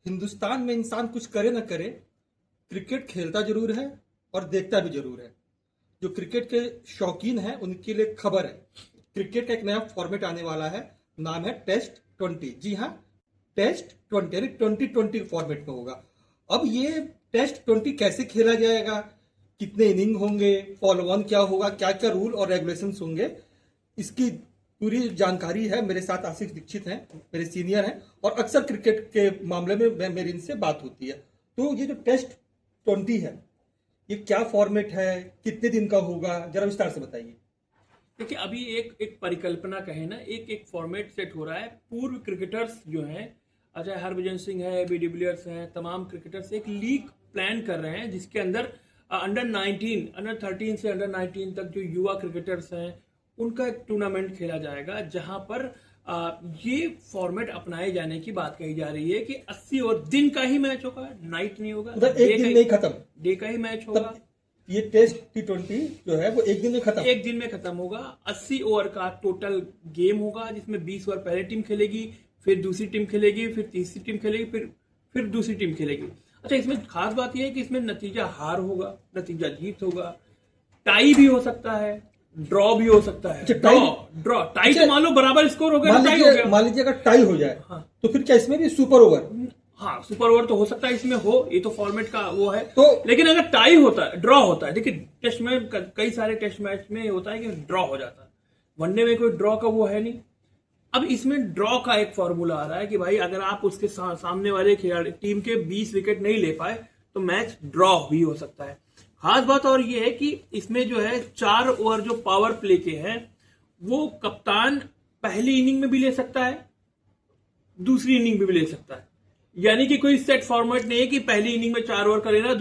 हिंदुस्तान में इंसान कुछ करे ना करे, क्रिकेट खेलता जरूर है और देखता भी जरूर है। जो क्रिकेट के शौकीन हैं उनके लिए खबर है, क्रिकेट का एक नया फॉर्मेट आने वाला है, नाम है टेस्ट 20। जी हाँ, टेस्ट 20 यानी 2020 फॉर्मेट में होगा। अब ये टेस्ट 20 कैसे खेला जाएगा, कितने इनिंग होंगे, फॉलो ऑन क्या होगा, क्या क्या रूल और रेगुलेशंस होंगे, इसकी पूरी जानकारी है। मेरे साथ आशीष दीक्षित हैं, मेरे सीनियर हैं और अक्सर क्रिकेट के मामले में मेरी इनसे बात होती है। तो ये जो टेस्ट 20 है, ये क्या फॉर्मेट है, कितने दिन का होगा, जरा विस्तार से बताइए। देखिए, अभी एक परिकल्पना कहे ना, एक फॉर्मेट सेट हो रहा है। पूर्व क्रिकेटर्स जो हैं, अजय हरभजन सिंह है, एबी डिविलियर्स हैं, तमाम क्रिकेटर्स एक लीग प्लान कर रहे हैं जिसके अंदर अंडर 13 से अंडर 19 तक जो युवा क्रिकेटर्स हैं उनका एक टूर्नामेंट खेला जाएगा, जहां पर ये फॉर्मेट अपनाए जाने की बात कही जा रही है कि 80 ओवर दिन का ही मैच होगा, नाइट नहीं होगा, एक दिन में खत्म, डे का ही मैच होगा। ये टेस्ट T20 जो है वो एक दिन में खत्म होगा। 80 ओवर का टोटल गेम होगा, जिसमें 20 ओवर पहले टीम खेलेगी, फिर दूसरी टीम खेलेगी, फिर तीसरी टीम खेलेगी, फिर दूसरी टीम खेलेगी। अच्छा, इसमें खास बात यह है कि इसमें नतीजा हार होगा, नतीजा जीत होगा, टाई भी हो सकता है, ड्रॉ भी हो सकता है। ड्रॉ टाई तो मान लो बराबर स्कोर हो गया, टाई हो गया। मान लीजिए अगर टाई हो जाए, हाँ, तो फिर क्या इसमें भी सुपर ओवर? हाँ, सुपर ओवर तो हो सकता है इसमें हो, ये तो फॉर्मेट का वो है। तो लेकिन अगर टाई होता है, ड्रॉ होता है, देखिए टेस्ट में कई सारे टेस्ट मैच में होता है कि ड्रॉ हो जाता है, वनडे में कोई ड्रॉ का वो है नहीं। अब इसमें ड्रॉ का एक फॉर्मूला आ रहा है कि भाई अगर आप उसके सामने वाले खिलाड़ी टीम के 20 विकेट नहीं ले पाए तो मैच ड्रॉ भी हो सकता है। खास बात और ये है कि इसमें जो है 4 ओवर जो पावर प्ले के हैं वो कप्तान पहली इनिंग में भी ले सकता है, दूसरी इनिंग में भी ले सकता है। यानी कि कोई सेट फॉर्मेट नहीं है कि पहली इनिंग में 4 ओवर करेगा,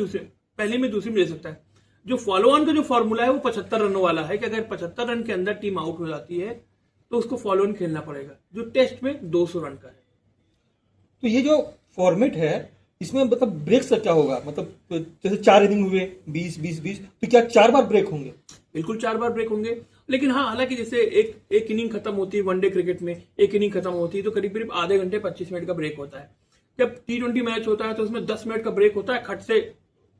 पहली में दूसरी में ले सकता है। जो फॉलो ऑन का जो फॉर्मूला है वो 75 रनों वाला है कि अगर 75 रन के अंदर टीम आउट हो जाती है तो उसको फॉलो ऑन खेलना पड़ेगा, जो टेस्ट में 200 रन का है। तो ये जो फॉर्मेट है इसमें मतलब ब्रेक्स का क्या होगा? मतलब जैसे 4 इनिंग हुए 20 तो क्या 4 बार ब्रेक होंगे? बिल्कुल 4 बार ब्रेक होंगे, लेकिन हाँ, हालांकि जैसे एक इनिंग खत्म होती है वनडे क्रिकेट में, एक इनिंग खत्म होती है तो करीब करीब आधे घंटे 25 मिनट का ब्रेक होता है। जब T20 मैच होता है तो उसमें 10 मिनट का ब्रेक होता है, खट से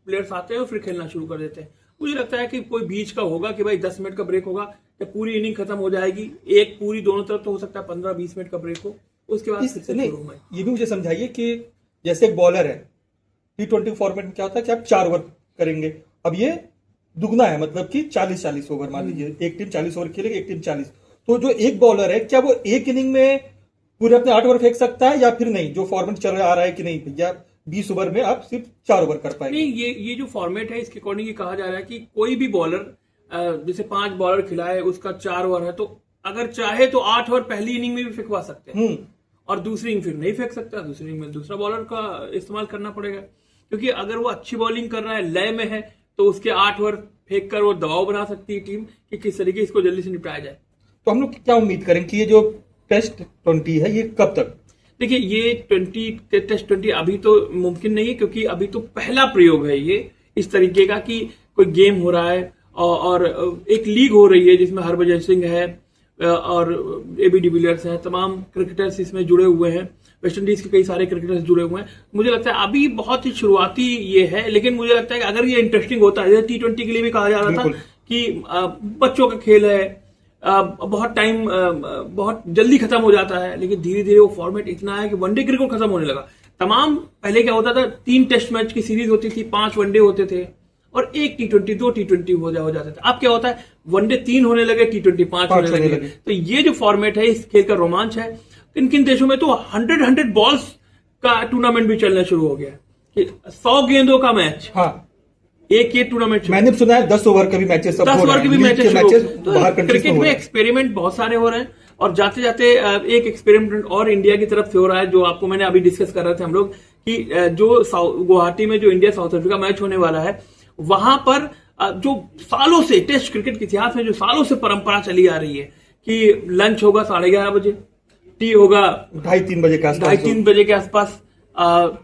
प्लेयर्स आते हैं और फिर खेलना शुरू कर देते हैं। मुझे लगता है कि कोई बीच का होगा कि भाई 10 मिनट का ब्रेक होगा, जब पूरी इनिंग खत्म हो जाएगी, एक पूरी दोनों तरफ तो हो सकता है 15-20 मिनट का ब्रेक हो, उसके बाद फिर से शुरू होगा। ये भी मुझे समझाइए कि जैसे एक बॉलर है, T20 फॉर्मेट में क्या होता है कि आप 4 ओवर करेंगे, अब ये दुगना है, मतलब कि 40-40 ओवर, मान लीजिए एक टीम 40 ओवर खेलेगी, एक टीम 40। तो जो एक बॉलर है क्या वो एक इनिंग में पूरे अपने 8 ओवर फेंक सकता है या फिर नहीं? जो फॉर्मेट चल रहा है कि नहीं भैया 20 ओवर में आप सिर्फ 4 ओवर कर पाएंगे? नहीं, ये जो फॉर्मेट है इसके अकॉर्डिंग कहा जा रहा है कि कोई भी बॉलर जैसे 5 बॉलर खिलाए, उसका 4 ओवर है, तो अगर चाहे तो 8 ओवर पहली इनिंग में भी फेंकवा सकते हैं और दूसरी इनिंग फिर नहीं फेंक सकता, दूसरी इनिंग में दूसरा बॉलर का इस्तेमाल करना पड़ेगा। क्योंकि अगर वो अच्छी बॉलिंग कर रहा है, लय में है, तो उसके 8 ओवर फेंक कर वो दबाव बना सकती है टीम कि किस तरीके इसको जल्दी से निपटाया जाए। तो हम लोग क्या उम्मीद करें कि ये जो टेस्ट 20 है ये कब तक? देखिए, ये टेस्ट 20 अभी तो मुमकिन नहीं है, क्योंकि अभी तो पहला प्रयोग है ये इस तरीके का कि कोई गेम हो रहा है और एक लीग हो रही है जिसमें हरभजन सिंह है और एबी डिविलियर्स है, तमाम क्रिकेटर्स इसमें जुड़े हुए हैं, वेस्ट इंडीज के कई सारे क्रिकेटर्स जुड़े हुए हैं। मुझे लगता है अभी बहुत ही शुरुआती ये है, लेकिन मुझे लगता है कि अगर ये इंटरेस्टिंग होता है, जैसे T20 के लिए भी कहा जा रहा था कि बच्चों का खेल है, बहुत जल्दी खत्म हो जाता है, लेकिन धीरे धीरे वो फॉर्मेट इतना है कि वनडे क्रिकेट खत्म होने लगा। तमाम पहले क्या होता था, 3 टेस्ट मैच की सीरीज होती थी, 5 वनडे होते थे और 1 T20, 2 T20 हो जाते थे। अब क्या होता है, वनडे 3 होने लगे, T20 5 होने लगे। तो ये जो फॉर्मेट है, इस खेल का रोमांच है। किन किन देशों में तो 100 बॉल्स का टूर्नामेंट भी चलना शुरू हो गया कि 100 गेंदों का मैच। हाँ, एक ये टूर्नामेंट मैंने सुना है 10 ओवर के भी मैचेस, 10 ओवर के भी मैचेस क्रिकेट में एक्सपेरिमेंट बहुत सारे हो रहे हैं। और जाते जाते एक एक्सपेरिमेंट और इंडिया की तरफ से हो रहा है, जो आपको मैंने अभी डिस्कस कर रहे थे हम लोग कि जो गुवाहाटी में जो इंडिया साउथ अफ्रीका मैच होने वाला है, वहां पर जो सालों से टेस्ट क्रिकेट के इतिहास में जो सालों से परंपरा चली आ रही है कि लंच होगा 11:30 बजे, टी होगा 2:30-3 बजे के आसपास, 2:30-3 बजे के आसपास,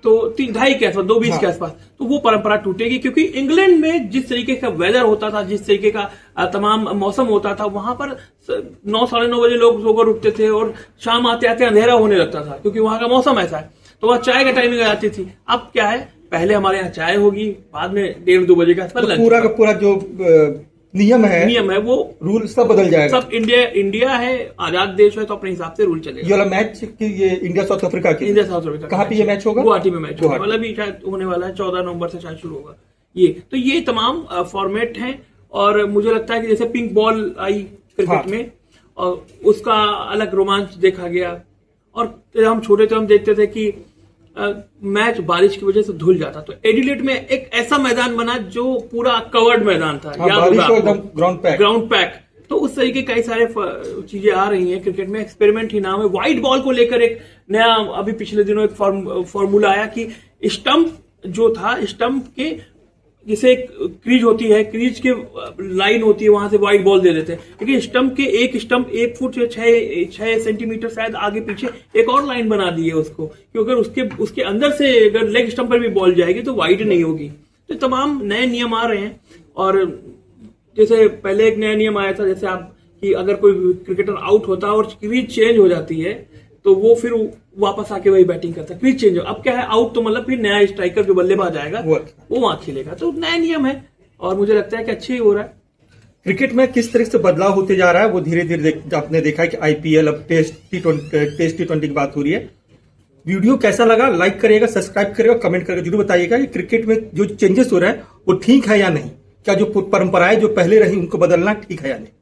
तो 2:30 के आसपास, 2:20 के आसपास, तो वो परंपरा टूटेगी। क्योंकि इंग्लैंड में जिस तरीके का वेदर होता था, जिस तरीके का तमाम मौसम होता था, वहां पर 9 साढ़े 9 बजे लोग सोकर उठते थे और शाम आते आते अंधेरा होने लगता था, क्योंकि वहां का मौसम ऐसा है। तो वह चाय का टाइमिंग आ जाती थी। अब क्या है, पहले हमारे यहाँ चाय होगी, बाद में 1:30-2 बजे का तो पूरा का पूरा जो नियम है वो रूल सब बदल जाएगा। सब इंडिया है, आजाद देश है, तो अपने हिसाब से रूल चलेगा। ये वाला मैच की ये इंडिया साउथ अफ्रीका कहाँ पे ये मैच होगा? गुवाहाटी में मैच होगा, मतलब भी शायद होने वाला है, 14 नवंबर से शायद शुरू होगा ये तमाम फॉर्मेट हैं। और मुझे लगता है कि जैसे पिंक बॉल आई क्रिकेट में, और उसका अलग रोमांच देखा गया। और जब हम छोटे थे हम देखते थे कि मैच बारिश की वजह से धुल जाता, तो एडिलेड में एक ऐसा मैदान बना जो पूरा कवर्ड मैदान था, ग्राउंड पैक। तो उस तरीके कई सारे चीजें आ रही हैं क्रिकेट में। एक्सपेरिमेंट ही नाम है। व्हाइट बॉल को लेकर एक नया अभी पिछले दिनों एक फॉर्मूला आया कि स्टंप जो था, स्टंप के जैसे एक क्रीज होती है, क्रीज के लाइन होती है, वहां से वाइड बॉल दे देते हैं। लेकिन स्टंप के एक स्टंप 1 फुट से 6 सेंटीमीटर शायद आगे पीछे एक और लाइन बना दी है उसको, कि अगर उसके अंदर से अगर लेग स्टंप पर भी बॉल जाएगी तो वाइड नहीं होगी। तो तमाम नए नियम आ रहे हैं। और जैसे पहले एक नया नियम आया था, जैसे आप कि अगर कोई क्रिकेटर आउट होता है और क्रीज चेंज हो जाती है तो वो फिर वापस आके वही बैटिंग करता है, क्रीज चेंज हो। अब क्या है, आउट तो मतलब फिर नया स्ट्राइकर जो बल्लेबाज आएगा वो वहां खेलेगा। तो नया नियम है और मुझे लगता है कि अच्छे ही हो रहा है। क्रिकेट में किस तरह से बदलाव होते जा रहा है वो धीरे धीरे आपने देखा है कि आईपीएल, अब टेस्ट T20 की बात हो रही है। वीडियो कैसा लगा, लाइक करिएगा, सब्सक्राइब करिएगा, कमेंट करके जरूर बताइएगा कि क्रिकेट में जो चेंजेस हो रहा है वो ठीक है या नहीं। क्या जो परंपराएं जो पहले रही उनको बदलना ठीक है या नहीं।